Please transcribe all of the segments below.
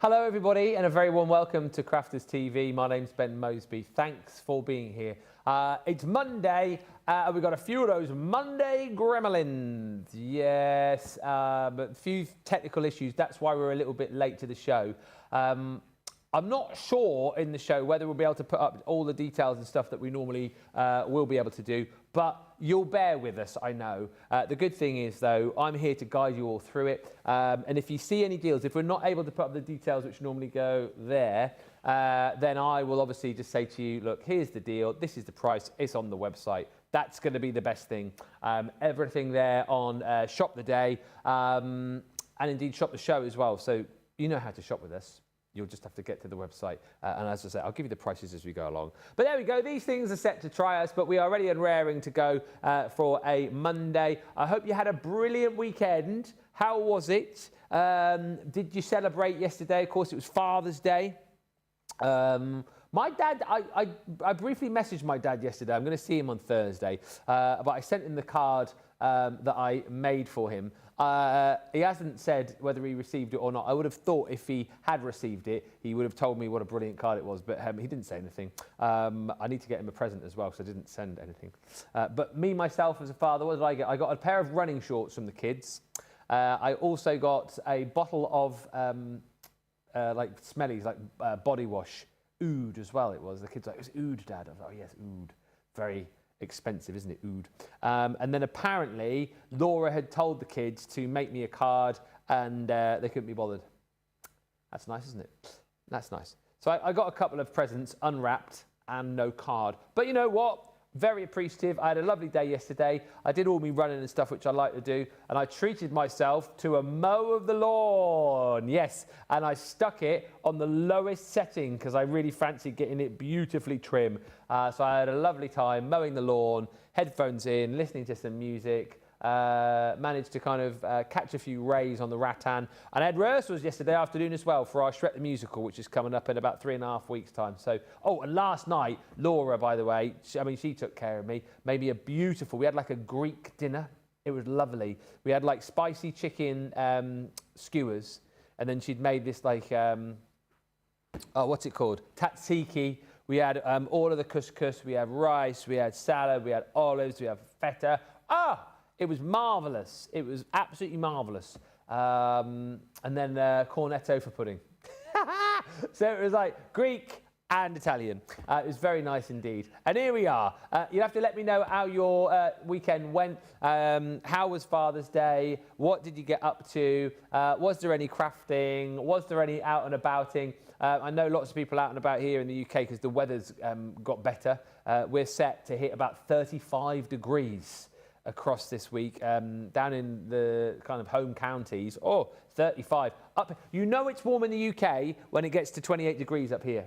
Hello everybody and a very warm welcome to Crafters TV. My name's Ben Moseby. Thanks for being here. It's Monday and we've got a few of those Monday gremlins. Yes, but a few technical issues. That's why we're a little bit late to the show. I'm not sure in the show whether we'll be able to put up all the details and stuff that we normally will be able to do, but you'll bear with us, I know. The good thing is, though, I'm here to guide you all through it. And if you see any deals, if we're not able to put up the details which normally go there, then I will obviously just say to you, look, here's the deal. This is the price. It's on the website. That's going to be the best thing. Everything there on Shop the Day and indeed Shop the Show as well. So you know how to shop with us. You'll just have to get to the website. And as I say, I'll give you the prices as we go along. But there we go. These things are set to try us, but we are ready and raring to go for a Monday. I hope you had a brilliant weekend. How was it? Did you celebrate yesterday? Of course, it was Father's Day. My dad, I briefly messaged my dad yesterday. I'm going to see him on Thursday. But I sent him the card that I made for him. He hasn't said whether he received it or not. I would have thought if he had received it, he would have told me what a brilliant card it was, but he didn't say anything. I need to get him a present as well, so I didn't send anything. But me, myself, as a father, what did I get? I got a pair of running shorts from the kids. I also got a bottle of like smellies, like body wash. Oud as well, it was. The kids were like, it was Oud, Dad. I was like, oh yes, Oud. Very expensive, isn't it, Oud? And then apparently Laura had told the kids to make me a card and they couldn't be bothered. That's nice, isn't it? That's nice. So I got a couple of presents unwrapped and no card. But you know what? Very appreciative. I had a lovely day yesterday. I did all my running and stuff, which I like to do, and I treated myself to a mow of the lawn. Yes, and I stuck it on the lowest setting because I really fancied getting it beautifully trim. So I had a lovely time mowing the lawn, headphones in, listening to some music. Managed to kind of catch a few rays on the rattan. And I had rehearsals yesterday afternoon as well for our Shrek the Musical, which is coming up in about 3.5 weeks' time. So, oh, and last night, Laura, by the way, she took care of me, made me a beautiful, we had like a Greek dinner. It was lovely. We had like spicy chicken skewers, and then she'd made this like, oh, what's it called? Tzatziki. We had all of the couscous, we had rice, we had salad, we had olives, we had feta. It was marvellous. It was absolutely marvellous. And then cornetto for pudding. So it was like Greek and Italian. It was very nice indeed. And here we are. You'll have to let me know how your weekend went. How was Father's Day? What did you get up to? Was there any crafting? Was there any out and abouting? I know lots of people out and about here in the UK because the weather's got better. We're set to hit about 35 degrees across this week, down in the kind of home counties. 35 up. You know it's warm in the UK when it gets to 28 degrees up here.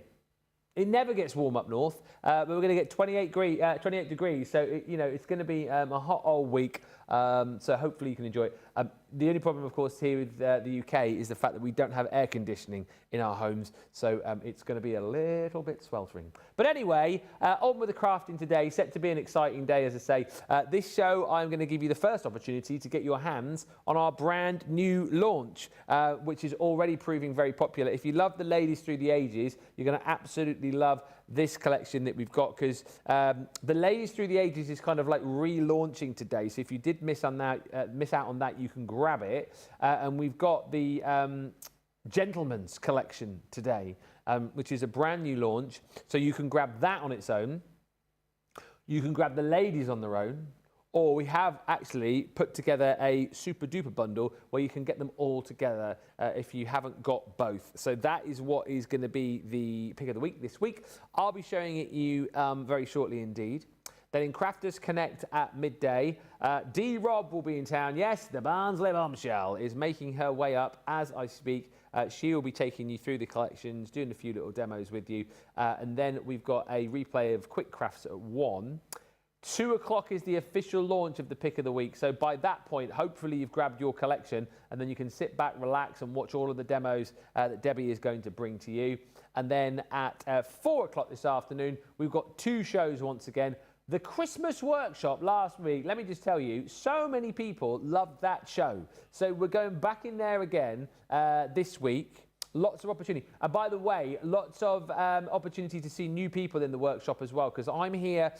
It never gets warm up north, but we're going to get 28 degrees. So it's going to be a hot old week. So hopefully you can enjoy it. The only problem, of course, here with the UK is the fact that we don't have air conditioning in our homes. So it's going to be a little bit sweltering. But anyway, on with the crafting today. Set to be an exciting day, as I say. This show, I'm going to give you the first opportunity to get your hands on our brand new launch, which is already proving very popular. If you love the Ladies Through the Ages, you're going to absolutely love this collection that we've got, because the Ladies Through the Ages is kind of like relaunching today. So if you did miss out on that, you can grab it. And we've got the Gentleman's collection today, which is a brand new launch. So you can grab that on its own. You can grab the ladies on their own. Or we have actually put together a super duper bundle where you can get them all together if you haven't got both. So that is what is going to be the pick of the week this week. I'll be showing it you very shortly indeed. Then in Crafters Connect at midday, D-Rob will be in town. Yes, the Barnsley bombshell is making her way up as I speak. She will be taking you through the collections, doing a few little demos with you. And then we've got a replay of Quick Crafts at 1. 2 o'clock is the official launch of the pick of the week. So by that point, hopefully you've grabbed your collection and then you can sit back, relax and watch all of the demos that Debbie is going to bring to you. And then at 4 o'clock this afternoon, we've got 2 shows once again. The Christmas workshop last week, let me just tell you, so many people loved that show. So we're going back in there again this week Lots of opportunity. And by the way, lots of opportunity to see new people in the workshop as well, because I'm here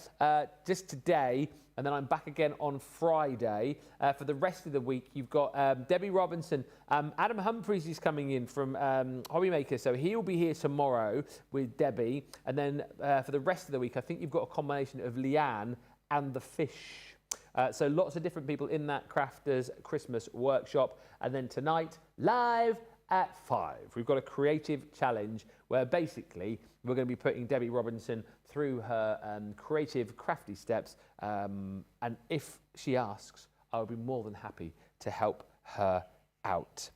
just today, and then I'm back again on Friday. For the rest of the week, you've got Debbie Robinson. Adam Humphreys is coming in from Hobbymaker, so he'll be here tomorrow with Debbie. And then for the rest of the week, I think you've got a combination of Leanne and the fish. So lots of different people in that Crafters Christmas workshop. And then tonight, live at 5, we've got a creative challenge where basically we're going to be putting Debbie Robinson through her creative crafty steps, and if she asks, I'll be more than happy to help her out.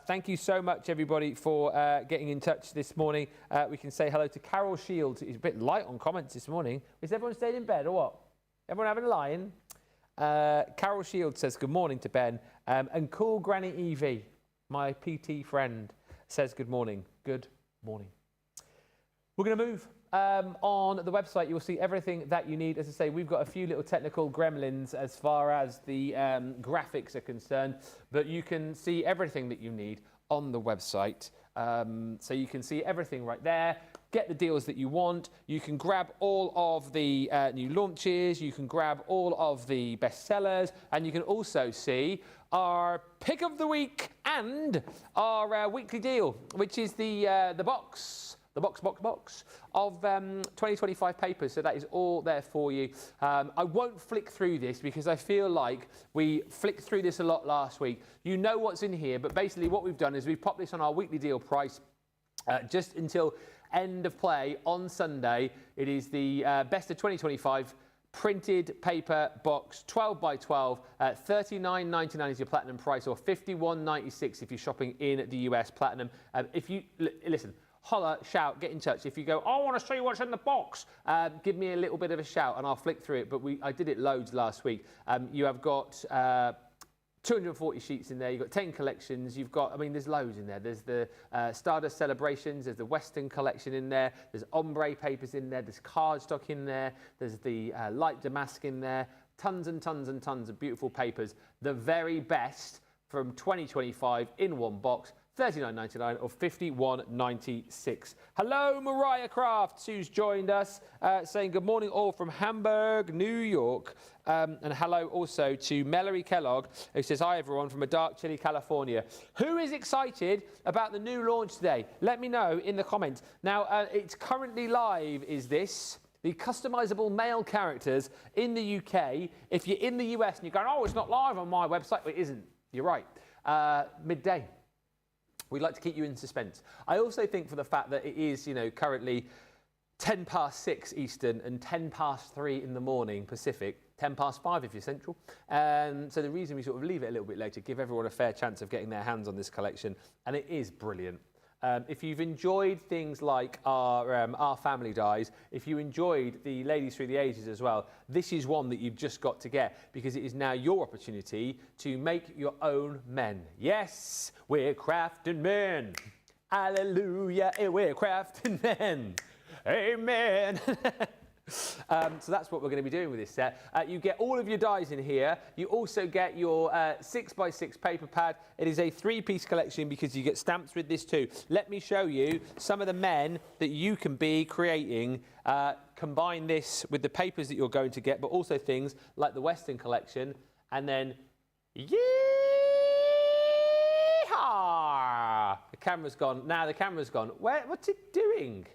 Thank you so much, everybody, for getting in touch this morning. We can say hello to Carol Shields. He's a bit light on comments this morning. Is everyone staying in bed or what? Everyone having a lie-in? Carol Shields says good morning to Ben, and Cool Granny Evie, my PT friend, says good morning. Good morning. We're going to move. On the website, you'll see everything that you need. As I say, we've got a few little technical gremlins as far as the graphics are concerned, but you can see everything that you need on the website. So you can see everything right there. Get the deals that you want. You can grab all of the new launches. You can grab all of the bestsellers, and you can also see our pick of the week and our weekly deal, which is the box of 2025 papers. So that is all there for you. I won't flick through this because I feel like we flicked through this a lot last week. You know what's in here, but basically what we've done is we've popped this on our weekly deal price just until end of play on Sunday. It is the best of 2025 printed paper box, 12 by 12, $39.99 is your platinum price, or $51.96 if you're shopping in the US platinum. If you listen, holler, shout, get in touch. If you go, I want to see what's in the box, give me a little bit of a shout and I'll flick through it. But I did it loads last week. You have got 240 sheets in there. You've got 10 collections. You've got, I mean, there's loads in there. There's the Stardust Celebrations. There's the Western collection in there. There's ombre papers in there. There's cardstock in there. There's the light damask in there. Tons and tons and tons of beautiful papers. The very best from 2025 in one box. $39.99 or $51.96. Hello, Mariah Crafts, who's joined us, saying good morning all from Hamburg, New York. And hello also to Melody Kellogg, who says, hi everyone from a dark, chilly California. Who is excited about the new launch today? Let me know in the comments. Now, it's currently live, is this? The customizable male characters in the UK. If you're in the US and you're going, oh, it's not live on my website. Well, it isn't. You're right. Midday. We'd like to keep you in suspense. I also think for the fact that it is, you know, currently 10 past 6 Eastern and 10 past 3 in the morning Pacific, 10 past 5 if you're Central. So the reason we sort of leave it a little bit later, give everyone a fair chance of getting their hands on this collection. And it is brilliant. If you've enjoyed things like Our Family Dies, if you enjoyed the Ladies Through the Ages as well, this is one that you've just got to get, because it is now your opportunity to make your own men. Yes, we're crafting men. Hallelujah, we're crafting men. Amen. So that's what we're going to be doing with this set. You get all of your dies in here. You also get your 6x6 paper pad. It is a 3-piece collection because you get stamps with this too. Let me show you some of the men that you can be creating. Combine this with the papers that you're going to get, but also things like the Western collection. And then, yeehaw! The camera's gone. Now the camera's gone. What's it doing?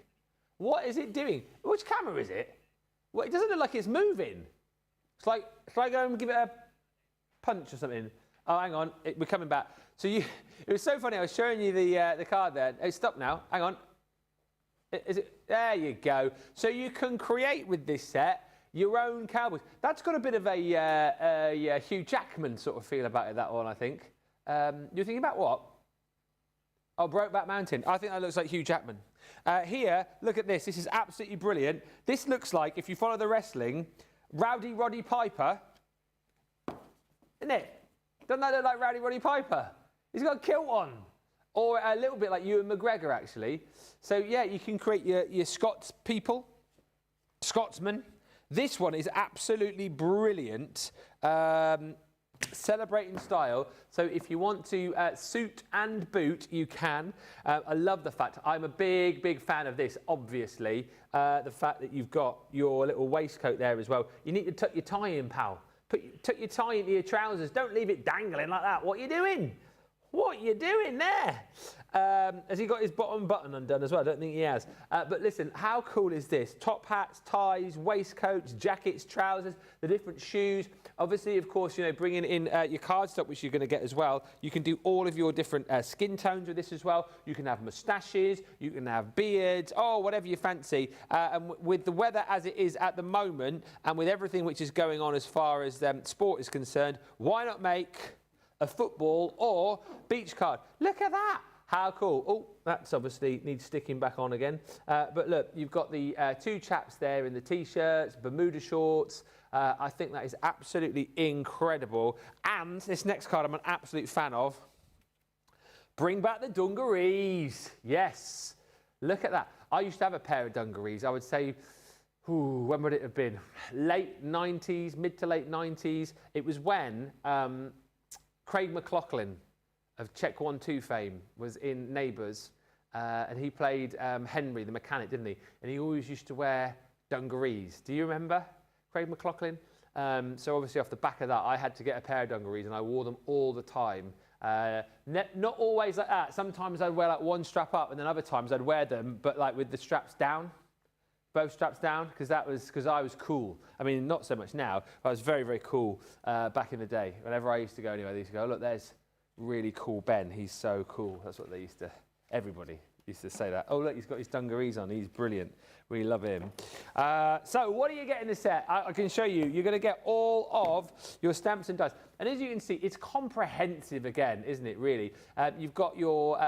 What is it doing? Which camera is it? Well, it doesn't look like it's moving. It's like, shall I go and give it a punch or something? Oh, hang on, we're coming back. So it was so funny. I was showing you the card there. It's stopped now. Hang on. Is it? There you go. So you can create with this set your own cowboys. That's got a bit of a Hugh Jackman sort of feel about it. That one, I think. You're thinking about what? Oh, Brokeback Mountain. I think that looks like Hugh Jackman. Here, look at this. This is absolutely brilliant. This looks like, if you follow the wrestling, Rowdy Roddy Piper. Isn't it? Doesn't that look like Rowdy Roddy Piper? He's got a kilt on. Or a little bit like Ewan McGregor, actually. So, yeah, you can create your Scots people, Scotsmen. This one is absolutely brilliant. Celebrating style. So if you want to suit and boot, you can. I love the fact, I'm a big fan of this, obviously. The fact that you've got your little waistcoat there as well. You need to tuck your tie in, pal. Tuck your tie into your trousers. Don't leave it dangling like that. What are you doing? What are you doing there? Has he got his bottom button undone as well? I don't think he has. But listen, how cool is this? Top hats, ties, waistcoats, jackets, trousers, the different shoes. Obviously, of course, you know, bringing in your cardstock, which you're going to get as well. You can do all of your different skin tones with this as well. You can have moustaches, you can have beards, oh, whatever you fancy. And with the weather as it is at the moment, and with everything which is going on as far as sport is concerned, why not make a football or beach card? Look at that. How cool. Oh, that's obviously needs sticking back on again. But look, you've got the two chaps there in the T-shirts, Bermuda shorts. I think that is absolutely incredible. And this next card I'm an absolute fan of. Bring back the dungarees. Yes. Look at that. I used to have a pair of dungarees. I would say, when would it have been? Late 90s, mid to late 90s. It was when Craig McLaughlin of Check 1-2 fame was in Neighbours, and he played Henry, the mechanic, didn't he? And he always used to wear dungarees. Do you remember Craig McLaughlin? So obviously off the back of that, I had to get a pair of dungarees, and I wore them all the time. Not always like that. Sometimes I'd wear like one strap up, and then other times I'd wear them, but like with the straps down. Both straps down, because I was cool. I mean, not so much now. I was very cool back in the day. Whenever I used to go anywhere, they used to go, oh, look, there's really cool Ben. He's so cool. That's what they used to, everybody used to say that. Oh, look, he's got his dungarees on. He's brilliant. We love him. So what do you get in the set? I can show you. You're going to get all of your stamps and dies. And as you can see, it's comprehensive again, isn't it, really? You've got your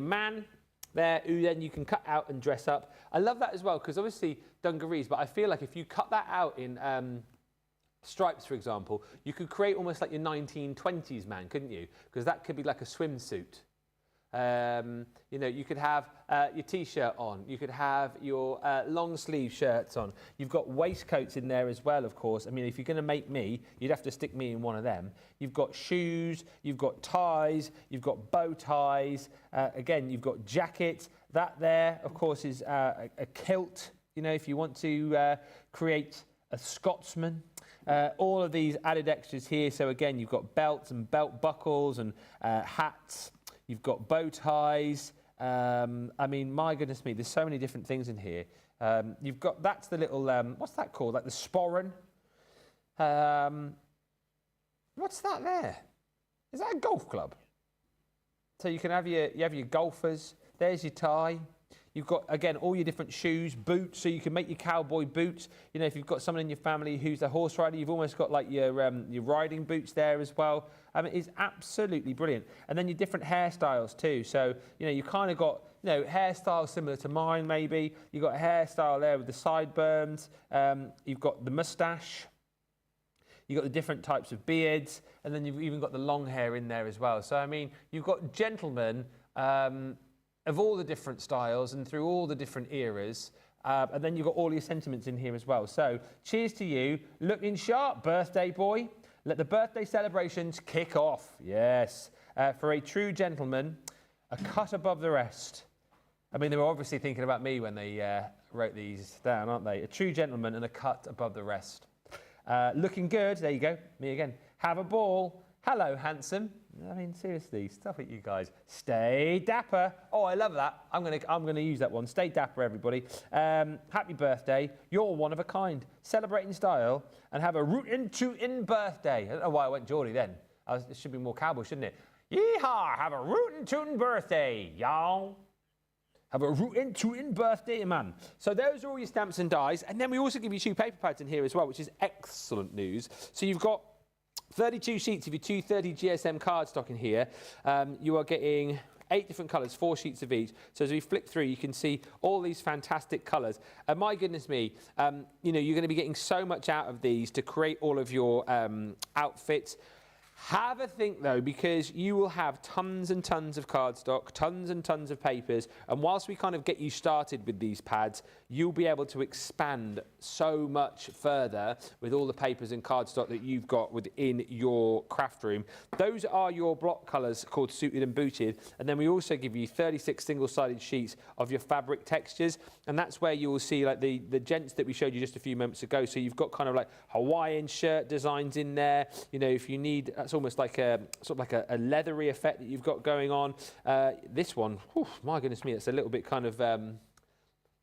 man there, who then you can cut out and dress up. I love that as well, because obviously dungarees, but I feel like if you cut that out in stripes, for example, you could create almost like your 1920s man, couldn't you? Because that could be like a swimsuit. You know, you could have your T-shirt on. You could have your long sleeve shirts on. You've got waistcoats in there as well, of course. I mean, if you're going to make me, you'd have to stick me in one of them. You've got shoes. You've got ties. You've got bow ties. Again, you've got jackets. That there, of course, is a kilt. You know, if you want to create a Scotsman. All of these added extras here. So again, you've got belts and belt buckles and hats. You've got bow ties. I mean, my goodness me, there's so many different things in here. You've got, that's the little, what's that called? Like the sporran. What's that there? Is that a golf club? So you can have your golfers. There's your tie. You've got, again, all your different shoes, boots, so you can make your cowboy boots. You know, if you've got someone in your family who's a horse rider, you've almost got like your riding boots there as well. It's absolutely brilliant. And then your different hairstyles too. So, you know, you kind of got, you know, hairstyles similar to mine maybe. You've got a hairstyle there with the sideburns. You've got the moustache. You've got the different types of beards. And then you've even got the long hair in there as well. So, I mean, you've got gentlemen of all the different styles and through all the different eras. And then you've got all your sentiments in here as well. So cheers to you. Looking sharp, birthday boy. Let the birthday celebrations kick off. Yes. For a true gentleman, a cut above the rest. I mean, they were obviously thinking about me when they wrote these down, aren't they? A true gentleman and a cut above the rest. Looking good. There you go. Me again. Have a ball. Hello, handsome. I mean, seriously, stop it, you guys. Stay dapper. Oh, I love that. I'm gonna use that one. Stay dapper, everybody. Happy birthday. You're one of a kind. Celebrate in style and have a rootin' tootin' birthday. I don't know why I went Geordie then. It should be more cowboy, shouldn't it? Yeehaw! Have a rootin' tootin' birthday, y'all. Have a rootin' tootin' birthday, man. So those are all your stamps and dies. And then we also give you 2 paper pads in here as well, which is excellent news. So you've got 32 sheets of your 230 GSM cardstock in here. You are getting 8 different colours, 4 sheets of each. So as we flick through, you can see all these fantastic colours. And my goodness me, you know, you're going to be getting so much out of these to create all of your outfits. Have a think though, because you will have tons and tons of cardstock, tons and tons of papers, and whilst we kind of get you started with these pads, you'll be able to expand so much further with all the papers and cardstock that you've got within your craft room. Those are your block colours called Suited and Booted, and then we also give you 36 single-sided sheets of your fabric textures, and that's where you will see like the gents that we showed you just a few moments ago. So you've got kind of like Hawaiian shirt designs in there. You know, if you need, that's almost like a sort of like a leathery effect that you've got going on. This one, whew, my goodness me, it's a little bit kind of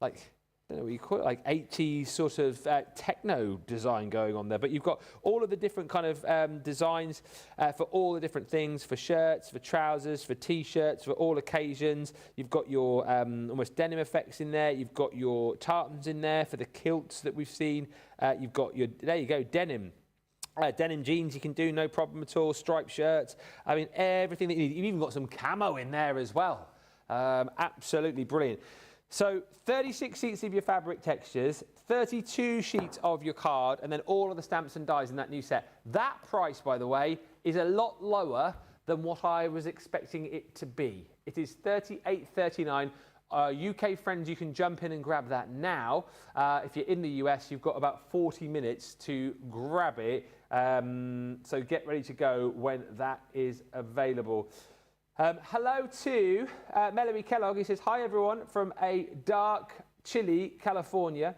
like, I don't know what you call it, like 80s sort of techno design going on there. But you've got all of the different kind of designs for all the different things, for shirts, for trousers, for t-shirts, for all occasions. You've got your almost denim effects in there. You've got your tartans in there for the kilts that we've seen. You've got your, there you go, denim. Denim jeans you can do, no problem at all. Striped shirts. I mean, everything that you need. You've even got some camo in there as well. Absolutely brilliant. So 36 sheets of your fabric textures, 32 sheets of your card, and then all of the stamps and dies in that new set. That price, by the way, is a lot lower than what I was expecting it to be. It is $38.39. UK friends, you can jump in and grab that now. If you're in the US, you've got about 40 minutes to grab it. So get ready to go when that is available. Hello to Melody Kellogg. He says, hi everyone from a dark, chilly California.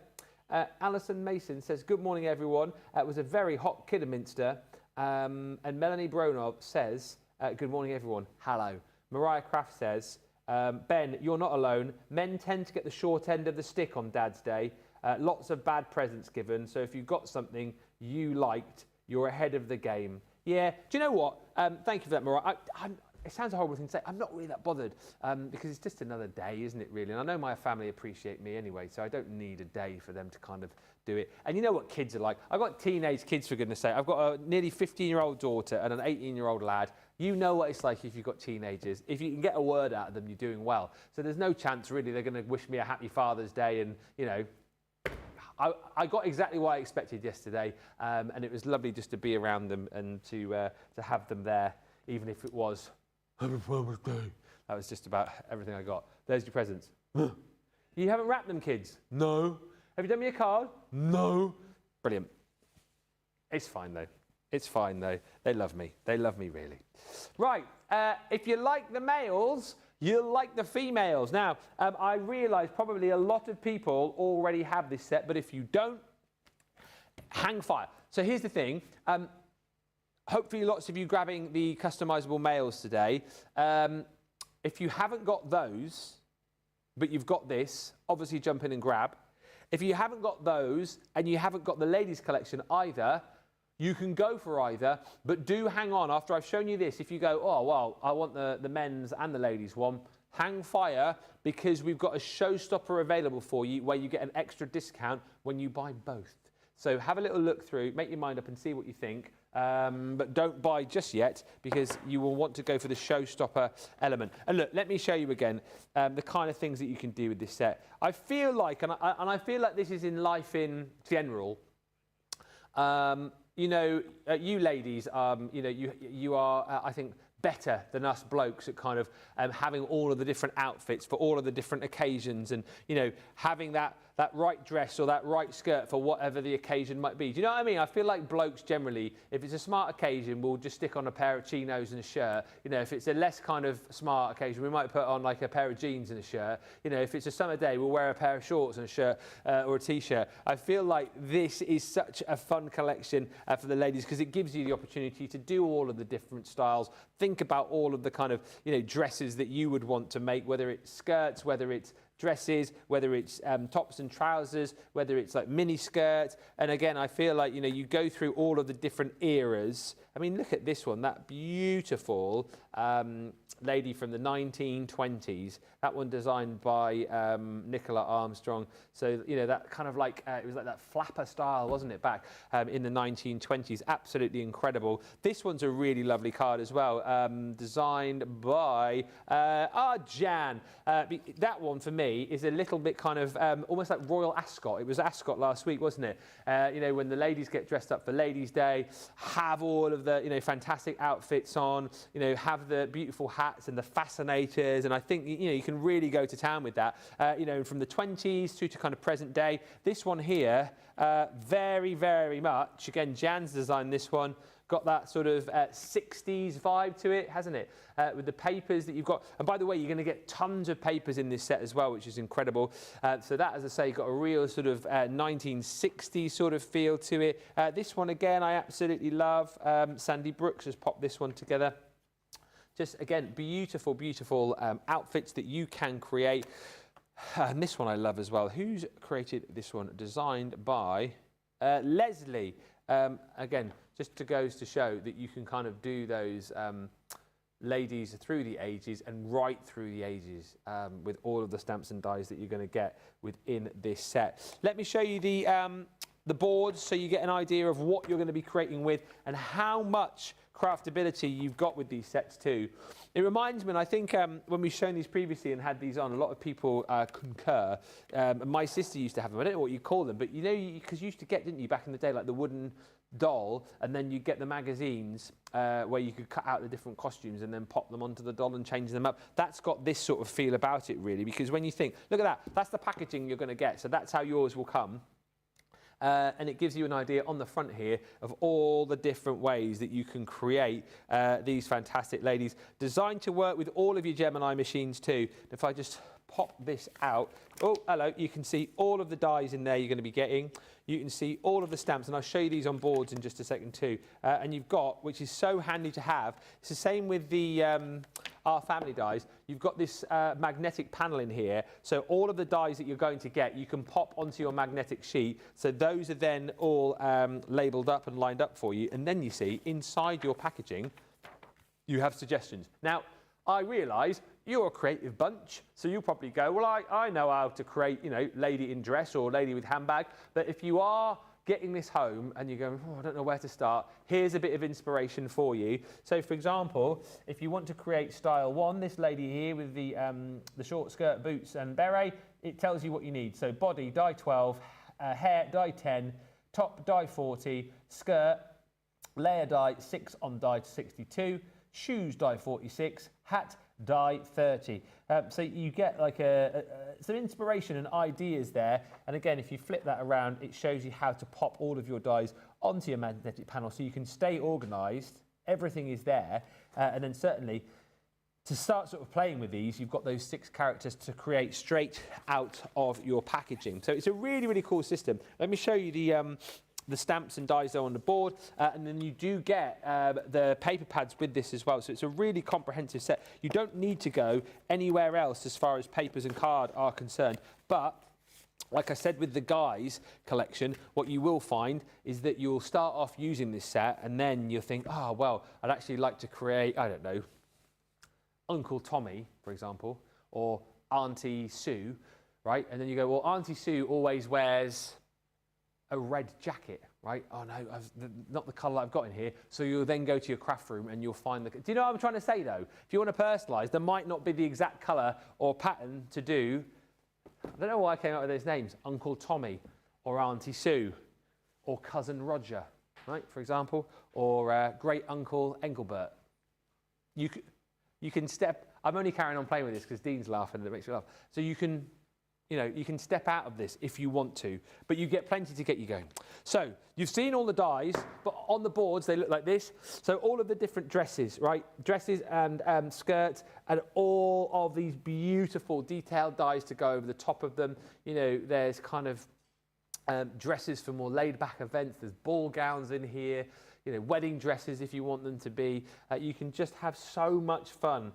Alison Mason says, good morning everyone. It was a very hot Kidderminster. And Melanie Bronov says, good morning everyone. Hello. Mariah Craft says, Ben, you're not alone. Men tend to get the short end of the stick on Dad's Day. Lots of bad presents given. So if you've got something you liked, you're ahead of the game. Yeah. Do you know what? Thank you for that, Mariah. It sounds a horrible thing to say. I'm not really that bothered because it's just another day, isn't it, really? And I know my family appreciate me anyway, so I don't need a day for them to kind of do it. And you know what kids are like. I've got teenage kids, for goodness sake. I've got a nearly 15-year-old daughter and an 18-year-old lad. You know what it's like if you've got teenagers. If you can get a word out of them, you're doing well. So there's no chance, really, they're going to wish me a happy Father's Day. And, you know, I got exactly what I expected yesterday. And it was lovely just to be around them and to have them there, even if it was Happy Father's Day. That was just about everything I got. There's your presents. You haven't wrapped them, kids? No. Have you done me a card? No. Brilliant. It's fine, though. It's fine, though. They love me. They love me, really. Right. If you like the males, you'll like the females. Now, I realise probably a lot of people already have this set, but if you don't, hang fire. So here's the thing. Hopefully lots of you grabbing the customisable males today. If you haven't got those, but you've got this, obviously jump in and grab. If you haven't got those and you haven't got the ladies collection either, you can go for either, but do hang on. After I've shown you this, if you go, oh, well, I want the men's and the ladies one, hang fire, because we've got a showstopper available for you where you get an extra discount when you buy both. So have a little look through, make your mind up and see what you think. But don't buy just yet, because you will want to go for the showstopper element. And look, let me show you again the kind of things that you can do with this set. I feel like, and I feel like this is in life in general, you know, you ladies, you know, you are, I think, better than us blokes at kind of having all of the different outfits for all of the different occasions, and, you know, having that right dress or that right skirt for whatever the occasion might be. Do you know what I mean? I feel like blokes generally, if it's a smart occasion, we'll just stick on a pair of chinos and a shirt. You know, if it's a less kind of smart occasion, we might put on like a pair of jeans and a shirt. You know, if it's a summer day, we'll wear a pair of shorts and a shirt or a t-shirt. I feel like this is such a fun collection for the ladies, because it gives you the opportunity to do all of the different styles. Think about all of the kind of, you know, dresses that you would want to make, whether it's skirts, whether it's dresses, whether it's tops and trousers, whether it's like mini skirts. And again, I feel like, you know, you go through all of the different eras. I mean, look at this one, that beautiful lady from the 1920s. That one designed by Nicola Armstrong. So, you know, that kind of like, it was like that flapper style, wasn't it, back in the 1920s. Absolutely incredible. This one's a really lovely card as well, designed by Jan. That one, for me, me is a little bit kind of almost like Royal Ascot. It was Ascot last week, wasn't it? You know, when the ladies get dressed up for Ladies' Day, have all of the, you know, fantastic outfits on, you know, have the beautiful hats and the fascinators. And I think, you know, you can really go to town with that, you know, from the 20s through to kind of present day. This one here, very, very much, again, Jan's designed this one. Got that sort of 60s vibe to it, hasn't it? With the papers that you've got. And by the way, you're going to get tons of papers in this set as well, which is incredible. So that, as I say, got a real sort of 1960s sort of feel to it. This one, again, I absolutely love. Sandy Brooks has popped this one together. Just, again, beautiful, beautiful outfits that you can create. And this one I love as well. Who's created this one? Designed by Leslie. Again, just goes to show that you can kind of do those ladies through the ages and right through the ages with all of the stamps and dies that you're going to get within this set. Let me show you the boards so you get an idea of what you're going to be creating with and how much craftability you've got with these sets too. It reminds me, and I think when we've shown these previously and had these on, a lot of people concur. My sister used to have them. I don't know what you call them, but you know, because you used to get, didn't you, back in the day, like the wooden doll, and then you get the magazines where you could cut out the different costumes and then pop them onto the doll and change them up. That's got this sort of feel about it, really, because when you think, look at that, that's the packaging you're going to get, so that's how yours will come. And it gives you an idea on the front here of all the different ways that you can create these fantastic ladies. Designed to work with all of your Gemini machines too. If I just pop this out, oh, hello, you can see all of the dies in there you're going to be getting. You can see all of the stamps, and I'll show you these on boards in just a second too. And you've got, which is so handy to have, it's the same with the our family dies. You've got this magnetic panel in here, so all of the dies that you're going to get, you can pop onto your magnetic sheet, so those are then all labelled up and lined up for you, and then you see, inside your packaging, you have suggestions. Now, I realise you're a creative bunch, so you'll probably go, well, I know how to create, you know, lady in dress or lady with handbag. But if you are getting this home and you're going, oh, I don't know where to start, here's a bit of inspiration for you. So, for example, if you want to create style 1, this lady here with the short skirt, boots and beret, it tells you what you need. So body, die 12, hair, die 10, top, die 40, skirt, layer die 6 on die 62, shoes, die 46, hat, die 30. So you get like some inspiration and ideas there. And again, if you flip that around, it shows you how to pop all of your dies onto your magnetic panel so you can stay organised. Everything is there. And then certainly to start sort of playing with these, you've got those 6 characters to create straight out of your packaging. So it's a really, really cool system. Let me show you the stamps and dies though on the board, and then you do get the paper pads with this as well, so it's a really comprehensive set. You don't need to go anywhere else as far as papers and card are concerned, but like I said with the guys collection, what you will find is that you'll start off using this set and then you'll think, oh well, I'd actually like to create, I don't know, Uncle Tommy, for example, or Auntie Sue, right? And then you go, well, Auntie Sue always wears a red jacket, right? Oh no, not the colour I've got in here. So you'll then go to your craft room and you'll find the... Do you know what I'm trying to say though? If you want to personalise, there might not be the exact colour or pattern to do. I don't know why I came up with those names. Uncle Tommy or Auntie Sue or Cousin Roger, right, for example, or Great Uncle Engelbert. You can step... I'm only carrying on playing with this because Dean's laughing and it makes me laugh. So you can... You know, you can step out of this if you want to, but you get plenty to get you going. So you've seen all the dies, but on the boards they look like this. So all of the different dresses, right? Dresses and skirts and all of these beautiful detailed dies to go over the top of them. You know, there's kind of dresses for more laid back events. There's ball gowns in here, you know, wedding dresses if you want them to be. You can just have so much fun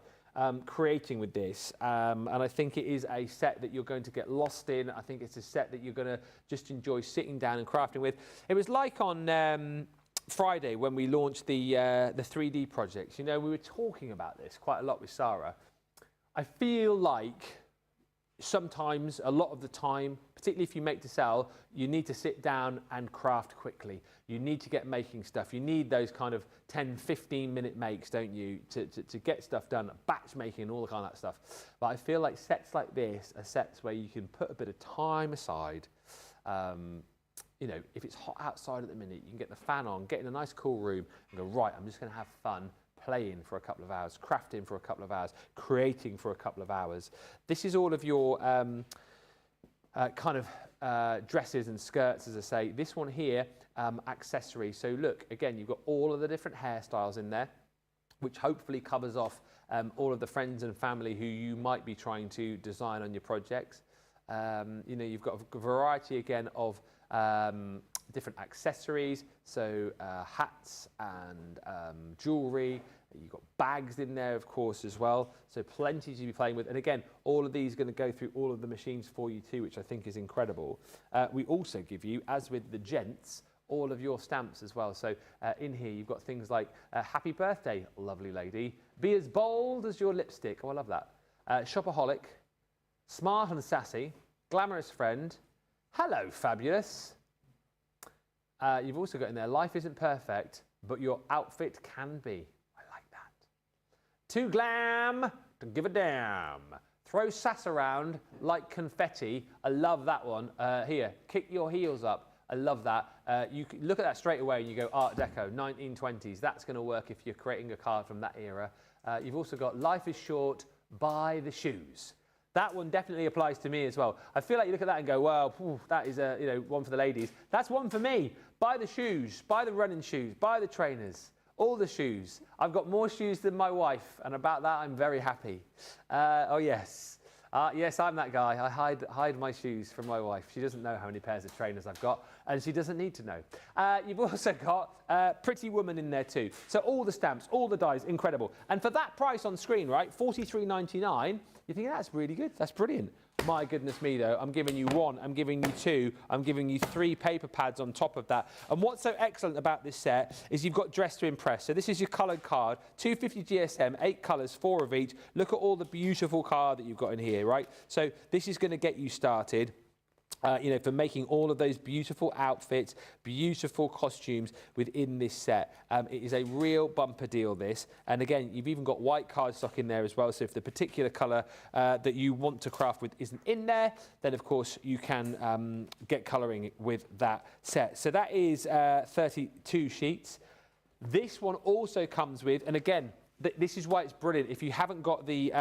creating with this, and I think it is a set that you're going to get lost in. I think it's a set that you're going to just enjoy sitting down and crafting with. It was like on Friday when we launched the 3D projects. You know, we were talking about this quite a lot with Sarah. I feel like sometimes, a lot of the time, particularly if you make to sell, you need to sit down and craft quickly. You need to get making stuff. You need those kind of 10, 15-minute makes, don't you, to get stuff done, batch making, all the kind of that stuff. But I feel like sets like this are sets where you can put a bit of time aside. You know, if it's hot outside at the minute, you can get the fan on, get in a nice cool room and go, right, I'm just going to have fun playing for a couple of hours, crafting for a couple of hours, creating for a couple of hours. This is all of your kind of dresses and skirts, as I say. This one here, accessories. So look, again, you've got all of the different hairstyles in there, which hopefully covers off all of the friends and family who you might be trying to design on your projects. You know, you've got a variety again of different accessories, so hats and jewellery. You've got bags in there, of course, as well. So plenty to be playing with. And again, all of these are going to go through all of the machines for you too, which I think is incredible. We also give you, as with the gents, all of your stamps as well. So in here, you've got things like happy birthday, lovely lady. Be as bold as your lipstick. Oh, I love that. Shopaholic, smart and sassy, glamorous friend. Hello, fabulous. You've also got in there, life isn't perfect, but your outfit can be. I like that. Too glam to give a damn. Throw sass around like confetti. I love that one. Here, kick your heels up. I love that. You can look at that straight away and you go Art Deco, 1920s. That's going to work if you're creating a card from that era. You've also got life is short, buy the shoes. That one definitely applies to me as well. I feel like you look at that and go, well, that is a, you know, one for the ladies. That's one for me. Buy the shoes, buy the running shoes, buy the trainers, all the shoes. I've got more shoes than my wife, and about that I'm very happy. Oh yes, yes, I'm that guy. I hide my shoes from my wife. She doesn't know how many pairs of trainers I've got, and she doesn't need to know. You've also got Pretty Woman in there too. So all the stamps, all the dies, incredible. And for that price on screen, right, $43.99, you think that's really good, that's brilliant. My goodness me though, I'm giving you one, I'm giving you two, I'm giving you 3 paper pads on top of that. And what's so excellent about this set is you've got Dress to Impress. So this is your coloured card, 250 GSM, 8 colours, 4 of each. Look at all the beautiful card that you've got in here, right? So this is going to get you started. You know, for making all of those beautiful outfits, beautiful costumes within this set. It is a real bumper deal, this. And again, you've even got white cardstock in there as well. So if the particular colour that you want to craft with isn't in there, then of course you can get colouring with that set. So that is 32 sheets. This one also comes with, and again, this is why it's brilliant. If you haven't got the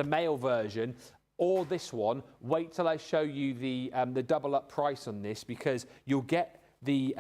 male version, or this one, wait till I show you the double up price on this, because you'll get the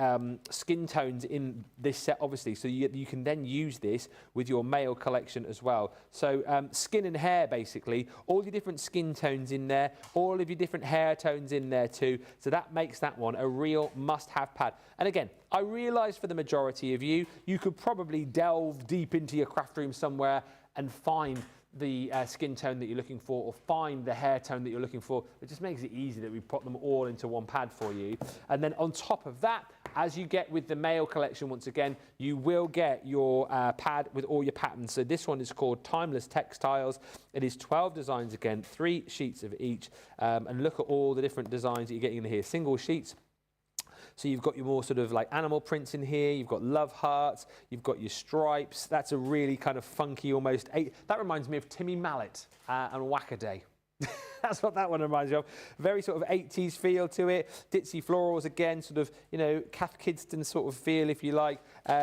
skin tones in this set, obviously, so you can then use this with your male collection as well. So skin and hair, basically, all your different skin tones in there, all of your different hair tones in there too, so that makes that one a real must-have pad. And again, I realise for the majority of you, you could probably delve deep into your craft room somewhere and find the skin tone that you're looking for, or find the hair tone that you're looking for. It just makes it easy that we put them all into one pad for you. And then on top of that, as you get with the male collection, once again, you will get your pad with all your patterns. So this one is called Timeless Textiles. It is 12 designs again, 3 sheets of each. And look at all the different designs that you're getting in here. Single sheets. So you've got your more sort of like animal prints in here. You've got love hearts. You've got your stripes. That's a really kind of funky, almost. That reminds me of Timmy Mallet and Wackaday. That's what that one reminds me of. Very sort of 80s feel to it. Ditzy florals again, sort of, you know, Kath Kidston sort of feel, if you like.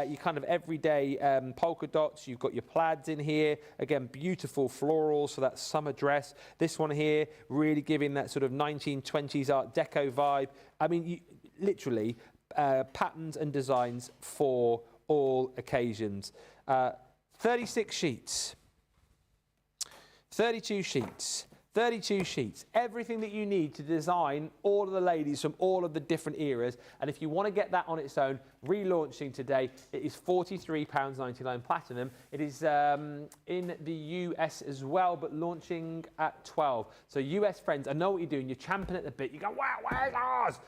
You kind of everyday polka dots. You've got your plaids in here. Again, beautiful florals for that summer dress. This one here, really giving that sort of 1920s Art Deco vibe. I mean, literally patterns and designs for all occasions. 36 sheets, 32 sheets, 32 sheets, everything that you need to design all of the ladies from all of the different eras. And if you want to get that on its own, relaunching today, it is £43.99 platinum. It is in the US as well, but launching at 12. So US friends, I know what you're doing. You're champing at the bit. You go, wow, where's ours?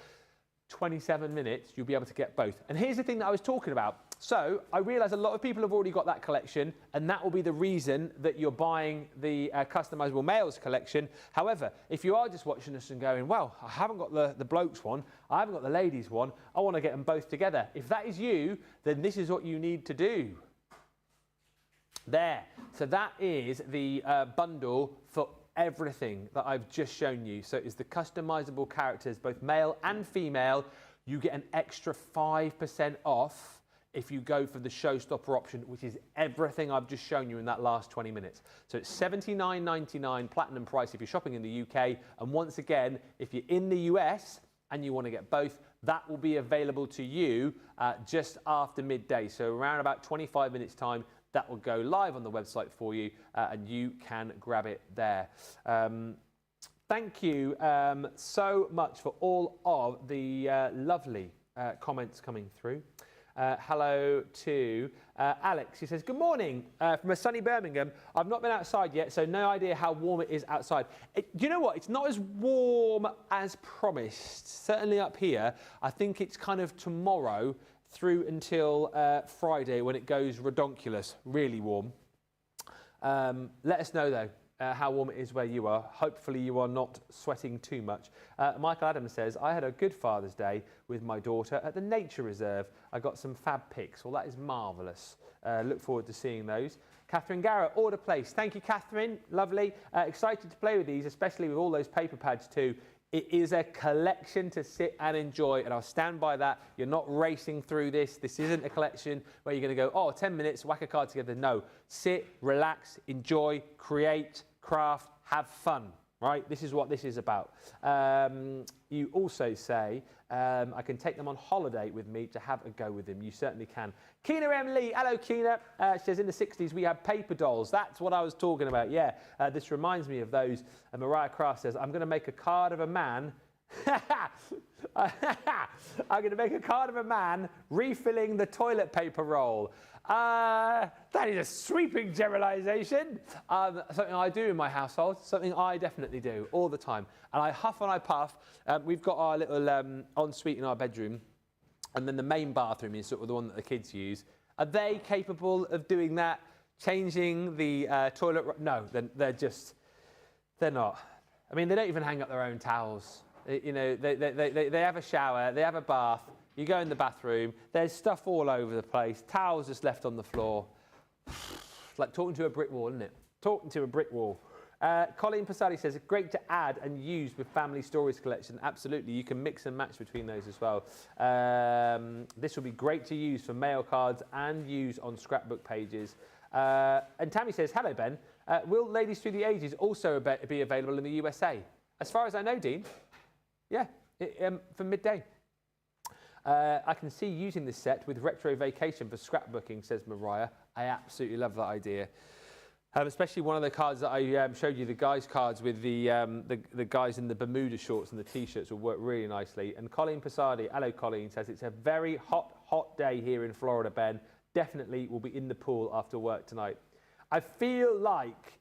27 minutes, you'll be able to get both. And here's the thing that I was talking about. So I realise a lot of people have already got that collection, and that will be the reason that you're buying the customisable males collection. However, if you are just watching us and going, well, I haven't got the blokes one, I haven't got the ladies one, I want to get them both together. If that is you, then this is what you need to do. There. So that is the bundle for everything that I've just shown you. So it's the customisable characters, both male and female. You get an extra 5% off if you go for the showstopper option, which is everything I've just shown you in that last 20 minutes. So it's $79.99 platinum price if you're shopping in the UK. And once again, if you're in the US and you want to get both, that will be available to you just after midday. So around about 25 minutes time, that will go live on the website for you and you can grab it there. Thank you so much for all of the lovely comments coming through. Hello to Alex. He says, good morning from a sunny Birmingham. I've not been outside yet, so no idea how warm it is outside. Do you know what? It's not as warm as promised. Certainly up here. I think it's kind of tomorrow through until Friday when it goes redonkulous, really warm. Let us know though how warm it is where you are. Hopefully you are not sweating too much. Michael Adams says, I had a good Father's Day with my daughter at the nature reserve. I got some fab pics. Well, that is marvellous. Look forward to seeing those. Catherine Garrett, order placed. Thank you, Catherine. Lovely. Excited to play with these, especially with all those paper pads too. It is a collection to sit and enjoy, and I'll stand by that. You're not racing through this. This isn't a collection where you're going to go, oh, 10 minutes, whack a card together. No, sit, relax, enjoy, create, craft, have fun, right? This is what this is about. You also say, I can take them on holiday with me to have a go with them. You certainly can. Keena M. Lee, hello Keena. She says, in the 60s we had paper dolls. That's what I was talking about, yeah. This reminds me of those. Mariah Craft says, I'm going to make a card of a man. I'm going to make a card of a man refilling the toilet paper roll. That is a sweeping generalisation. Something I do in my household, something I definitely do all the time. And I huff and I puff. We've got our little ensuite in our bedroom, and then the main bathroom is sort of the one that the kids use. Are they capable of doing that? Changing the toilet? No, they're not. I mean, they don't even hang up their own towels. You know, they have a shower, they have a bath. You go in the bathroom, there's stuff all over the place, towels just left on the floor. It's like talking to a brick wall, isn't it? Talking to a brick wall. Colleen Passari says, great to add and use with family stories collection. Absolutely, you can mix and match between those as well. This will be great to use for mail cards and use on scrapbook pages. And Tammy says, hello Ben, will Ladies Through the Ages also be available in the USA? As far as I know, Dean, yeah, for midday. I can see using this set with Retro Vacation for scrapbooking, says Mariah. I absolutely love that idea. Especially one of the cards that I showed you, the guys' cards with the guys in the Bermuda shorts and the T-shirts will work really nicely. And Colleen Passardi, hello Colleen, says it's a very hot day here in Florida, Ben. Definitely will be in the pool after work tonight. I feel like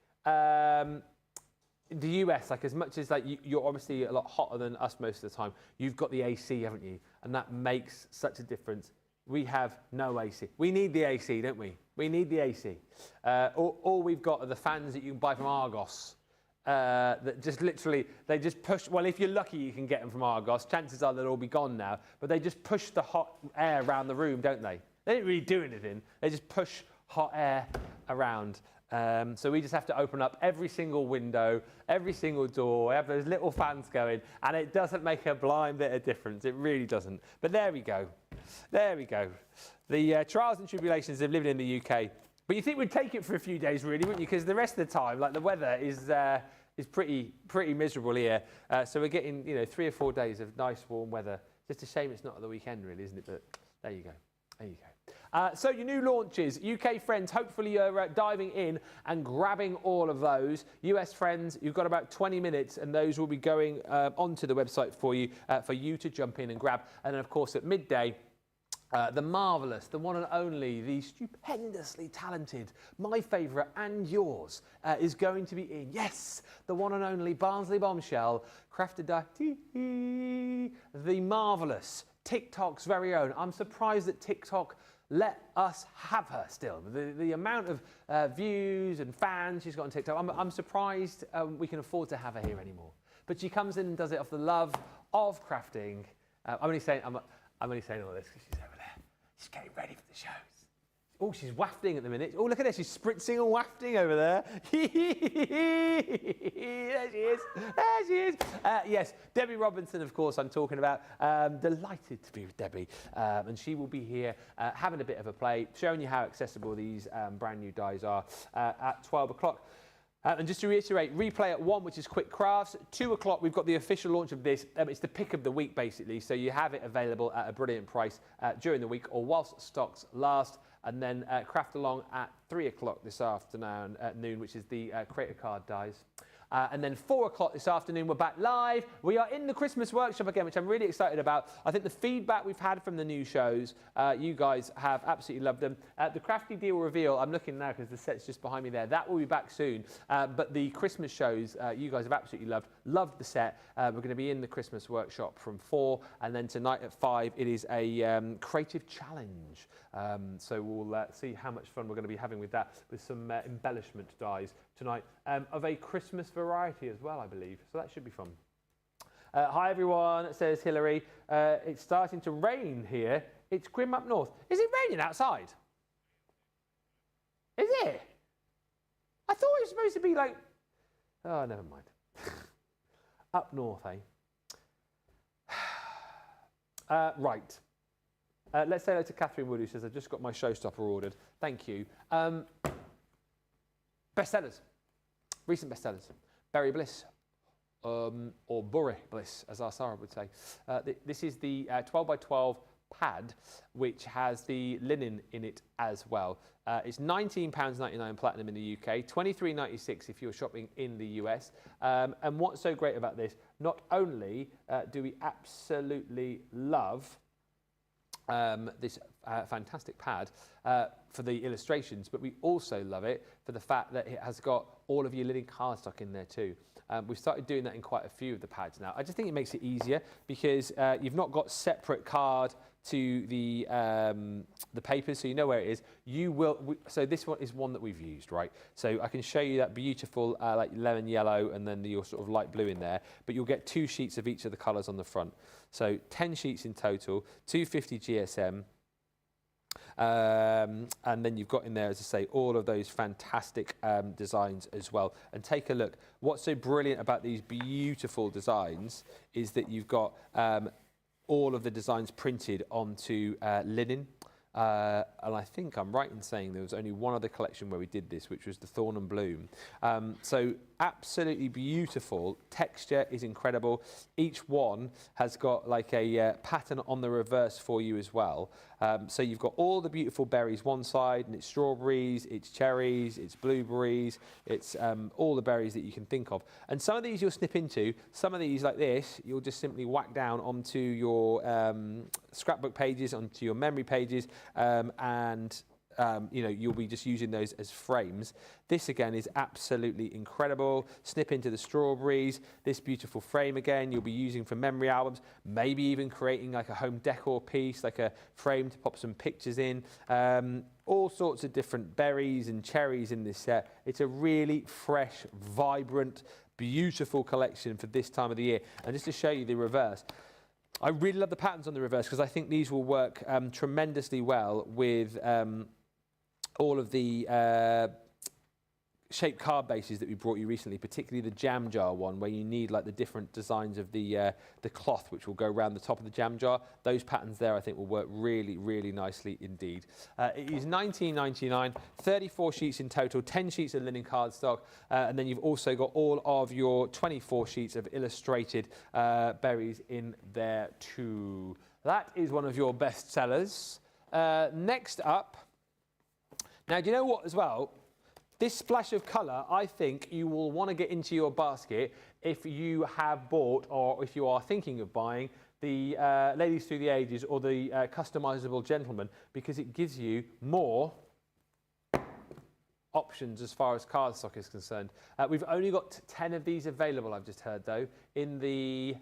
the US, like as much as like you're obviously a lot hotter than us most of the time, you've got the AC, haven't you? And that makes such a difference. We have no AC. We need the AC, don't we? We need the AC. All we've got are the fans that you can buy from Argos. That just literally, they just push, well, if you're lucky you can get them from Argos. Chances are they'll all be gone now. But they just push the hot air around the room, don't they? They don't really do anything. They just push hot air around. So we just have to open up every single window, every single door, have those little fans going, and it doesn't make a blind bit of difference. It really doesn't. But there we go. There we go. The trials and tribulations of living in the UK. But you think we'd take it for a few days, really, wouldn't you? Because the rest of the time, like the weather is pretty miserable here. So we're getting, 3 or 4 days of nice warm weather. Just a shame it's not at the weekend, really, isn't it? But there you go. There you go. So your new launches, UK friends, hopefully you're diving in and grabbing all of those. US friends, you've got about 20 minutes and those will be going onto the website for you to jump in and grab. And then, of course, at midday, the marvellous, the one and only, the stupendously talented, my favourite and yours, is going to be in. Yes, the one and only Barnsley Bombshell, crafted by the marvellous TikTok's very own. I'm surprised that TikTok let us have her still. The amount of views and fans she's got on TikTok, I'm surprised we can afford to have her here anymore. But she comes in and does it off the love of crafting. I'm only saying all this because she's over there. She's getting ready for the shows. Oh, she's wafting at the minute. Oh, look at this. She's spritzing and wafting over there. There she is. There she is. Yes, Debbie Robinson, of course, I'm talking about. Delighted to be with Debbie. And she will be here having a bit of a play, showing you how accessible these brand new dies are at 12 o'clock. And just to reiterate, replay at 1, which is quick crafts. 2 o'clock, we've got the official launch of this. It's the pick of the week, basically. So you have it available at a brilliant price during the week or whilst stocks last. And then craft along at 3 o'clock this afternoon, which is the creator card dies. And then 4 o'clock this afternoon, we're back live. We are in the Christmas workshop again, which I'm really excited about. I think the feedback we've had from the new shows, you guys have absolutely loved them. The Crafty Deal Reveal, I'm looking now because the set's just behind me there. That will be back soon. But the Christmas shows, you guys have absolutely loved the set. We're going to be in the Christmas workshop from 4. And then tonight at 5, it is a creative challenge. So we'll see how much fun we're going to be having with that, with some embellishment dies tonight of a Christmas variety as well, I believe. So that should be fun. Hi everyone, says Hillary. It's starting to rain here. It's grim up north. Is it raining outside? Is it? I thought it was supposed to be like... Oh, never mind. Up north, eh? Right. Let's say hello to Catherine Wood, who says, I've just got my showstopper ordered. Thank you. Bestsellers. Recent bestsellers. Berry Bliss, or Burry Bliss, as our Sarah would say. This is the 12 by 12 pad, which has the linen in it as well. It's £19.99 platinum in the UK, £23.96 if you're shopping in the US. And what's so great about this, not only do we absolutely love this fantastic pad for the illustrations, but we also love it for the fact that it has got all of your linen cardstock in there too. We've started doing that in quite a few of the pads now. I just think it makes it easier because you've not got separate card to the papers, so you know where it is. So this one is one that we've used, right? So I can show you that beautiful like lemon yellow and then your sort of light blue in there, but you'll get 2 sheets of each of the colours on the front. So 10 sheets in total, 250 GSM. And then you've got in there, as I say, all of those fantastic designs as well. And take a look. What's so brilliant about these beautiful designs is that you've got all of the designs printed onto linen. And I think I'm right in saying there was only one other collection where we did this, which was the Thorn and Bloom. So absolutely beautiful. Texture is incredible. Each one has got like a pattern on the reverse for you as well. So you've got all the beautiful berries one side, and it's strawberries, it's cherries, it's blueberries, it's all the berries that you can think of. And some of these you'll snip into, some of these like this, you'll just simply whack down onto your scrapbook pages, onto your memory pages, and you know, you'll be just using those as frames. This again is absolutely incredible. Snip into the strawberries. This beautiful frame again you'll be using for memory albums, maybe even creating like a home decor piece, like a frame to pop some pictures in. All sorts of different berries and cherries in this set. It's a really fresh, vibrant, beautiful collection for this time of the year. And just to show you the reverse, I really love the patterns on the reverse because I think these will work tremendously well with all of the shaped card bases that we brought you recently, particularly the jam jar one, where you need like the different designs of the cloth, which will go around the top of the jam jar. Those patterns there, I think, will work really, really nicely indeed. It is £19.99, 34 sheets in total, 10 sheets of linen cardstock, and then you've also got all of your 24 sheets of illustrated berries in there too. That is one of your best sellers. Next up, now, do you know what as well? This splash of colour, I think you will want to get into your basket if you have bought or if you are thinking of buying the Ladies Through the Ages or the customisable gentleman, because it gives you more options as far as cardstock is concerned. We've only got 10 of these available, I've just heard though, in the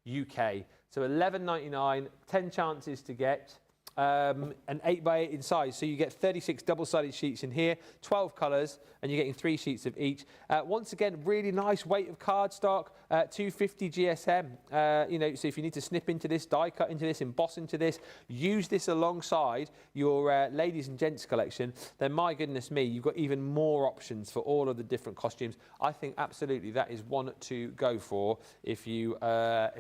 UK. So $11.99, 10 chances to get. An 8x8 in size, so you get 36 double-sided sheets in here, 12 colours, and you're getting 3 sheets of each. Once again, really nice weight of cardstock, 250 GSM. You know, so if you need to snip into this, die cut into this, emboss into this, use this alongside your ladies and gents collection, then my goodness me, you've got even more options for all of the different costumes. I think absolutely that is one to go for if you are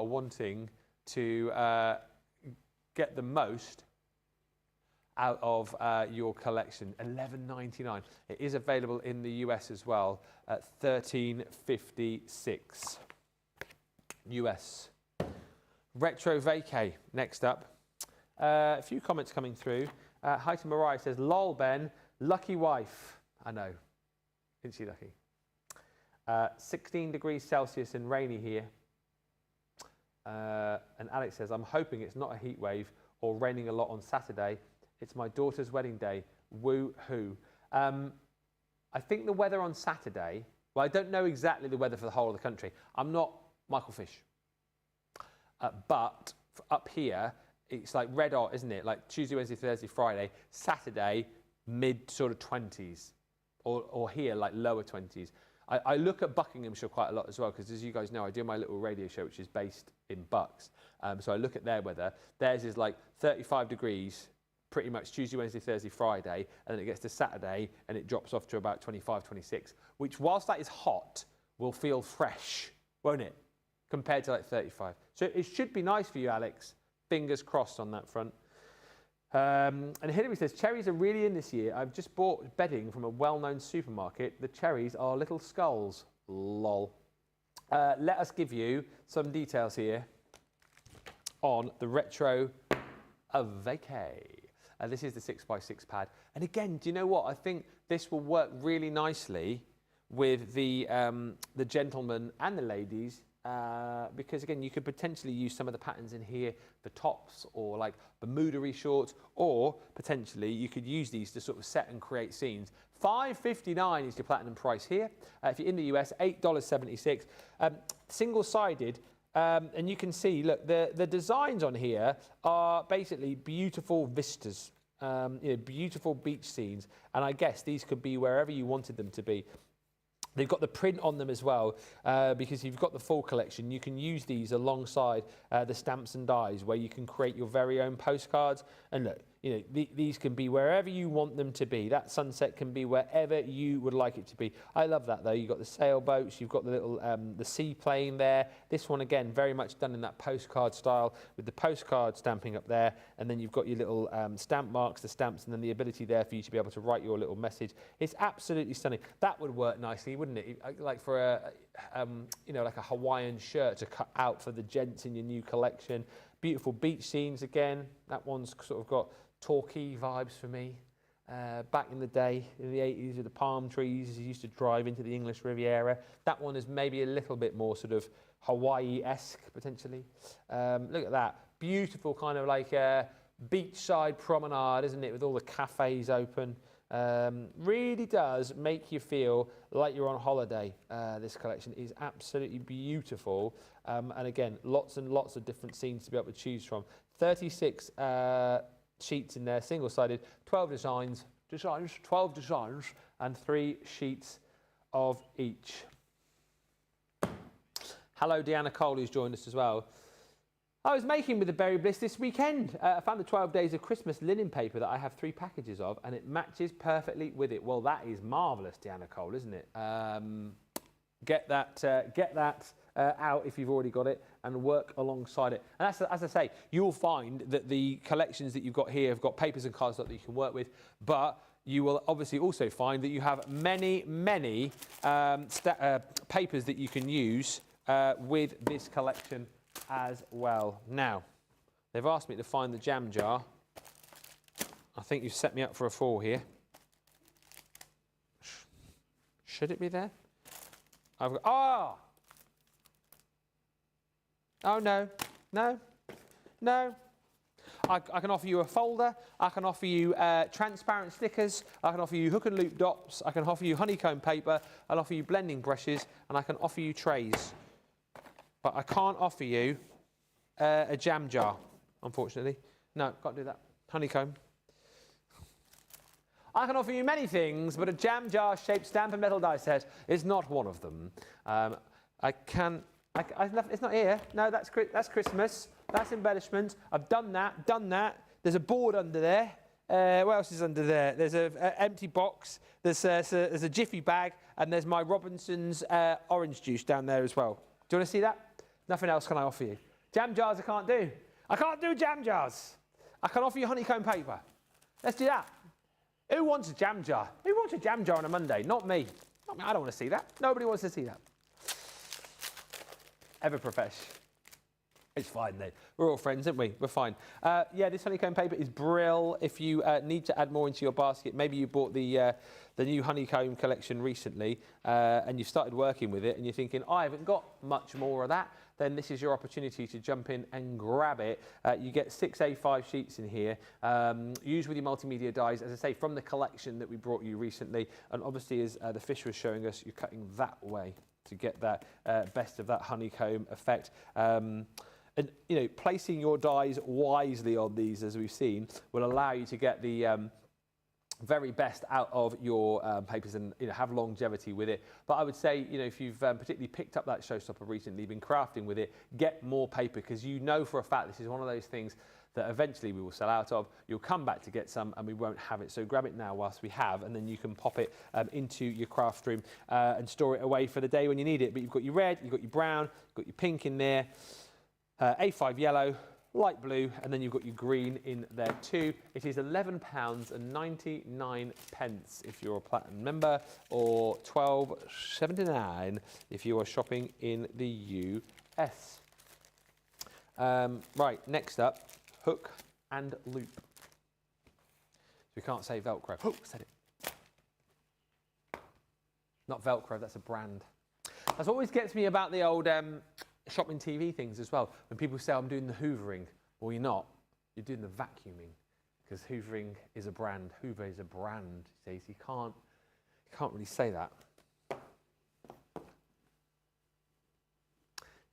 wanting to get the most out of your collection. $11.99. It is available in the US as well at $13.56 US. Retro Vacay next up. A few comments coming through. Hi to Mariah, says, lol Ben, lucky wife. I know, isn't she lucky? 16 degrees Celsius and rainy here. And Alex says, I'm hoping it's not a heat wave or raining a lot on Saturday. It's my daughter's wedding day. Woo-hoo. I think the weather on Saturday, well, I don't know exactly the weather for the whole of the country. I'm not Michael Fish. But up here, it's like red hot, isn't it? Like Tuesday, Wednesday, Thursday, Friday. Saturday, mid sort of 20s. Or here, like lower 20s. I look at Buckinghamshire quite a lot as well, because as you guys know, I do my little radio show, which is based in Bucks. So I look at their weather. Theirs is like 35 degrees, pretty much Tuesday, Wednesday, Thursday, Friday, and then it gets to Saturday, and it drops off to about 25, 26, which whilst that is hot, will feel fresh, won't it? Compared to like 35. So it should be nice for you, Alex. Fingers crossed on that front. And Hilary says, cherries are really in this year. I've just bought bedding from a well-known supermarket. The cherries are little skulls. Lol. Let us give you some details here on the Retro Vacay. This is the 6x6 pad. And again, do you know what? I think this will work really nicely with the gentlemen and the ladies. Because again, you could potentially use some of the patterns in here for tops or like Bermuda-y shorts, or potentially you could use these to sort of set and create scenes. $5.59 is your platinum price here. If you're in the US, $8.76. Single-sided, and you can see, look, the designs on here are basically beautiful vistas, you know, beautiful beach scenes, and I guess these could be wherever you wanted them to be. They've got the print on them as well, because if you've got the full collection, you can use these alongside the stamps and dies, where you can create your very own postcards. And look, you know, these can be wherever you want them to be. That sunset can be wherever you would like it to be. I love that though. You've got the sailboats, you've got the little the seaplane there. This one again, very much done in that postcard style, with the postcard stamping up there, and then you've got your little stamp marks, the stamps, and then the ability there for you to be able to write your little message. It's absolutely stunning. That would work nicely, wouldn't it? Like for a you know, like a Hawaiian shirt to cut out for the gents in your new collection. Beautiful beach scenes again. That one's sort of got Torquay vibes for me. Back in the day, in the 80s, with the palm trees, you used to drive into the English Riviera. That one is maybe a little bit more sort of Hawaii-esque, potentially. Look at that. Beautiful kind of like a beachside promenade, isn't it, with all the cafes open. Really does make you feel like you're on holiday. This collection is absolutely beautiful. And again, lots and lots of different scenes to be able to choose from. 36 sheets in there, single-sided, 12 designs, 12 designs, and 3 sheets of each. Hello, Deanna Cole, who's joined us as well. I was making with the Berry Bliss this weekend. I found the 12 Days of Christmas linen paper that I have 3 packages of, and it matches perfectly with it. Well, that is marvellous, Deanna Cole, isn't it? Get that out if you've already got it, and work alongside it. And as I say, you'll find that the collections that you've got here have got papers and cardstock that you can work with, but you will obviously also find that you have many, many papers that you can use with this collection as well. Now, they've asked me to find the jam jar. I think you've set me up for a fall here. Should it be there? I've got, oh no, no, no. I can offer you a folder, I can offer you transparent stickers, I can offer you hook and loop dots, I can offer you honeycomb paper, I'll offer you blending brushes, and I can offer you trays. But I can't offer you a jam jar, unfortunately. No, can't do that. Honeycomb. I can offer you many things, but a jam jar shaped stamp and metal die set is not one of them. It's not here. No, that's Christmas. That's embellishment. I've done that. There's a board under there. What else is under there? There's an empty box. There's a Jiffy bag, and there's my Robinson's orange juice down there as well. Do you want to see that? Nothing else can I offer you. Jam jars I can't do. I can't do jam jars. I can offer you honeycomb paper. Let's do that. Who wants a jam jar? Who wants a jam jar on a Monday? Not me. Not me. I don't want to see that. Nobody wants to see that. Ever profesh. It's fine then. We're all friends, aren't we? We're fine. Yeah, this honeycomb paper is brill. If you need to add more into your basket, maybe you bought the new honeycomb collection recently and you've started working with it and you're thinking, I haven't got much more of that, then this is your opportunity to jump in and grab it. You get 6 A5 sheets in here, used with your multimedia dies, as I say, from the collection that we brought you recently. And obviously, as the fish was showing us, you're cutting that way to get that best of that honeycomb effect. And you know, placing your dies wisely on these, as we've seen, will allow you to get the very best out of your papers and have longevity with it. But I would say, if you've particularly picked up that showstopper recently, been crafting with it, get more paper, because for a fact this is one of those things that eventually we will sell out of. You'll come back to get some and we won't have it. So grab it now whilst we have, and then you can pop it into your craft room and store it away for the day when you need it. But you've got your red, you've got your brown, you've got your pink in there, A5 yellow, light blue, and then you've got your green in there too. It is £11.99 if you're a platinum member, or £12.79 if you are shopping in the US. Right, next up, hook and loop. We can't say Velcro. Oh, said it. Not Velcro, that's a brand. That's what always gets me about the old shopping TV things as well. When people say I'm doing the hoovering, well, you're not. You're doing the vacuuming, because hoovering is a brand. Hoover is a brand. So you can't really say that. You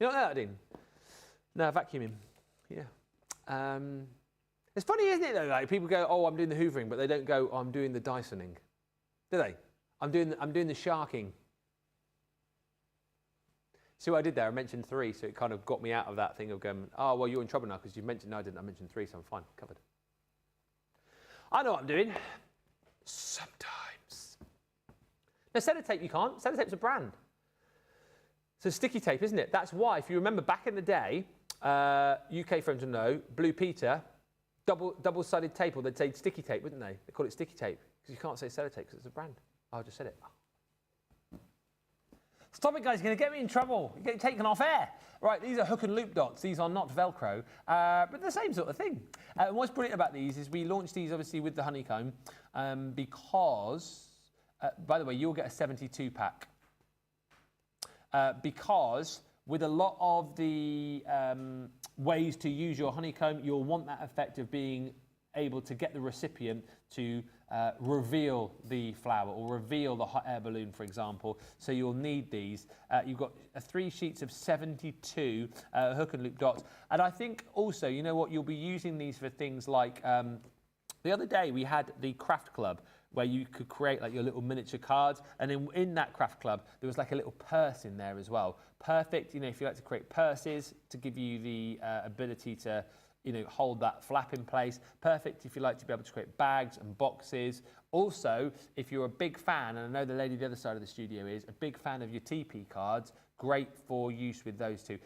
know what that doing? No, vacuuming. Yeah. It's funny, isn't it though? Like people go, "Oh, I'm doing the hoovering," but they don't go, "Oh, I'm doing the Dysoning," do they? I'm doing the sharking. See what I did there? I mentioned 3, so it kind of got me out of that thing of going, oh, well, you're in trouble now because you mentioned, no, I didn't. I mentioned 3, so I'm fine, covered. I know what I'm doing. Sometimes. Now, sellotape you can't. Sellotape's a brand. So sticky tape, isn't it? That's why, if you remember back in the day, UK friends will know, Blue Peter, double-sided tape, or they'd say sticky tape, wouldn't they? They call it sticky tape because you can't say sellotape because it's a brand. Oh, I just said it. Stop it, guys. You're going to get me in trouble. You're getting taken off air. Right, these are hook and loop dots. These are not Velcro, but the same sort of thing. What's brilliant about these is we launched these, obviously, with the honeycomb because, by the way, you'll get a 72 pack. Because with a lot of the ways to use your honeycomb, you'll want that effect of being able to get the recipient to reveal the flower or reveal the hot air balloon, for example. So you'll need these. You've got 3 sheets of 72 hook and loop dots. And I think also, you know what, you'll be using these for things like, the other day we had the craft club where you could create like your little miniature cards. And in that craft club, there was like a little purse in there as well. Perfect, if you like to create purses to give you the ability to hold that flap in place. Perfect if you like to be able to create bags and boxes. Also, if you're a big fan, and I know the lady the other side of the studio is, a big fan of your TP cards, great for use with those two.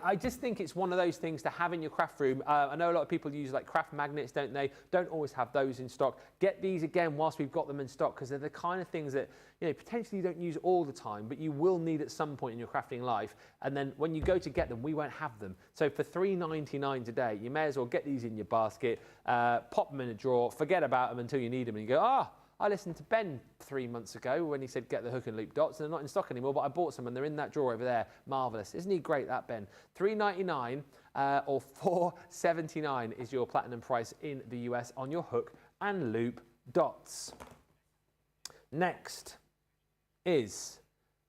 I just think it's one of those things to have in your craft room. I know a lot of people use like craft magnets, don't they? Don't always have those in stock. Get these again whilst we've got them in stock, because they're the kind of things that potentially you don't use all the time, but you will need at some point in your crafting life. And then when you go to get them, we won't have them. So for £3.99 today, you may as well get these in your basket, pop them in a drawer, forget about them until you need them, and you go, I listened to Ben 3 months ago when he said get the hook and loop dots, and they're not in stock anymore, but I bought some and they're in that drawer over there. Marvellous. Isn't he great, that Ben? $3.99 or $4.79 is your platinum price in the US on your hook and loop dots. Next is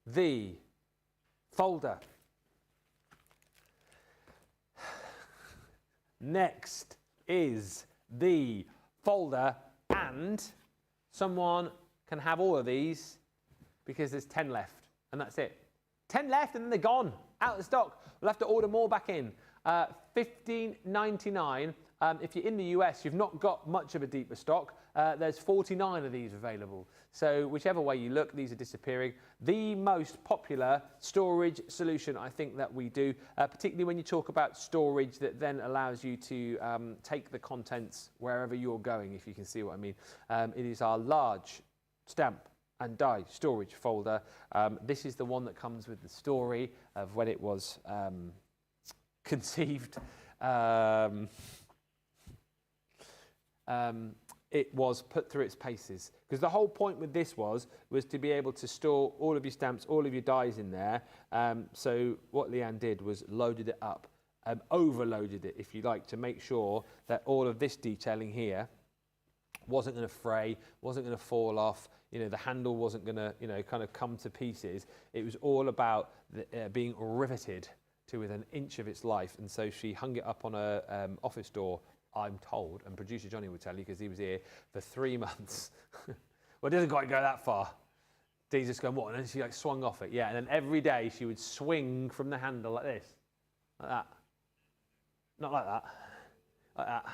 the folder. Next is the folder, and someone can have all of these because there's 10 left, and that's it. 10 left, and then they're gone, out of stock. We'll have to order more back in. $15.99. If you're in the US, you've not got much of a deeper stock. There's 49 of these available. So whichever way you look, these are disappearing. The most popular storage solution I think that we do, particularly when you talk about storage that then allows you to take the contents wherever you're going, if you can see what I mean. It is our large stamp and die storage folder. This is the one that comes with the story of when it was conceived. It was put through its paces, because the whole point with this was to be able to store all of your stamps, all of your dies in there. So what Leanne did was loaded it up, overloaded it, if you like, to make sure that all of this detailing here wasn't going to fray, wasn't going to fall off. You know, the handle wasn't going to, kind of come to pieces. It was all about being riveted to within an inch of its life. And so she hung it up on a office door, I'm told, and producer Johnny would tell you because he was here for 3 months. Well, it doesn't quite go that far. Dee's just going, what? And then she like swung off it, yeah. And then every day she would swing from the handle like this, like that. Not like that, like that.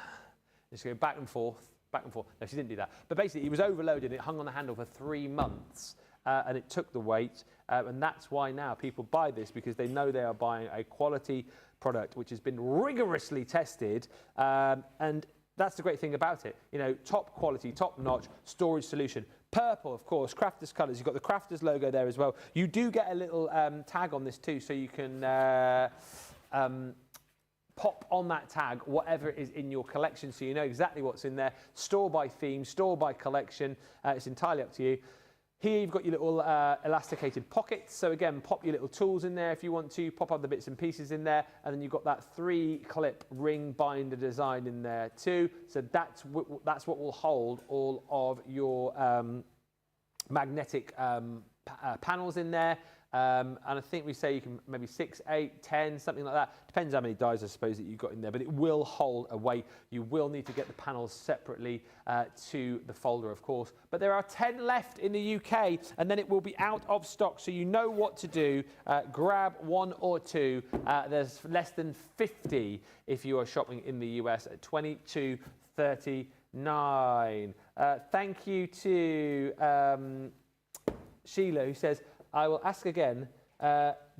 And she'd go back and forth, back and forth. No, she didn't do that. But basically, it was overloaded. It hung on the handle for 3 months, and it took the weight. And that's why now people buy this, because they know they are buying a quality product which has been rigorously tested, and that's the great thing about it. Top quality, top notch storage solution. Purple, of course, Crafters colours. You've got the Crafters logo there as well. You do get a little tag on this too, so you can pop on that tag whatever is in your collection, so you know exactly what's in there. Store by theme, store by collection. It's entirely up to you. Here you've got your little elasticated pockets. So again, pop your little tools in there if you want to, pop other bits and pieces in there, and then you've got that 3-clip ring binder design in there too. So that's what will hold all of your magnetic panels in there. And I think we say you can maybe 6, 8, 10, something like that. Depends how many dies, I suppose, that you've got in there, but it will hold a weight. You will need to get the panels separately to the folder, of course. But there are 10 left in the UK, and then it will be out of stock, so you know what to do. Grab 1 or 2. There's less than 50 if you are shopping in the US at $22.39. Thank you to Sheila, who says, I will ask again,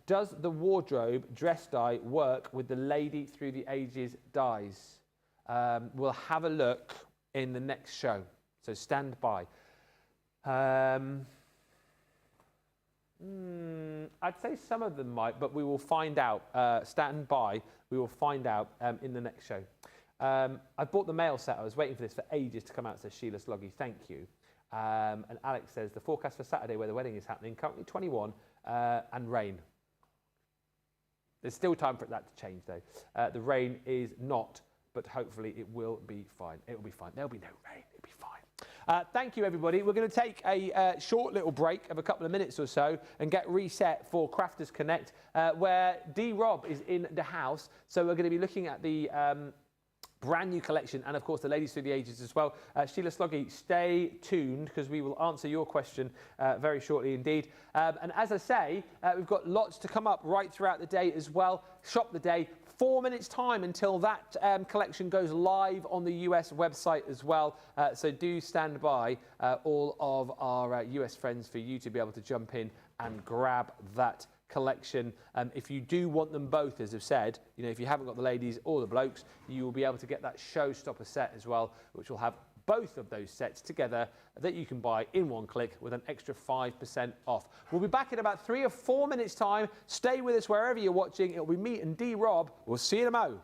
does the wardrobe dress die work with the Lady Through the Ages dies? We'll have a look in the next show, so stand by. I'd say some of them might, but we will find out. Stand by, we will find out in the next show. I bought the mail set. I was waiting for this for ages to come out, says Sheila Sloggy. Thank you. And Alex says, the forecast for Saturday where the wedding is happening, currently 21 and rain. There's still time for that to change though. The rain is not, but hopefully it will be fine. It will be fine. There'll be no rain. It'll be fine. Thank you, everybody. We're going to take a short little break of a couple of minutes or so and get reset for Crafters Connect, where D. Rob is in the house. So we're going to be looking at the brand new collection, and of course the Ladies Through the Ages as well. Sheila Sloggy, stay tuned because we will answer your question very shortly indeed. And as I say, we've got lots to come up right throughout the day as well. Shop the day. 4 minutes time until that collection goes live on the US website as well. So do stand by, all of our US friends, for you to be able to jump in and grab that collection. If you do want them both, as I've said, if you haven't got the ladies or the blokes, you will be able to get that showstopper set as well, which will have both of those sets together that you can buy in one click with an extra 5% off. We'll be back in about 3 or 4 minutes time. Stay with us wherever you're watching. It'll be me and D. Rob. We'll see you in a mo.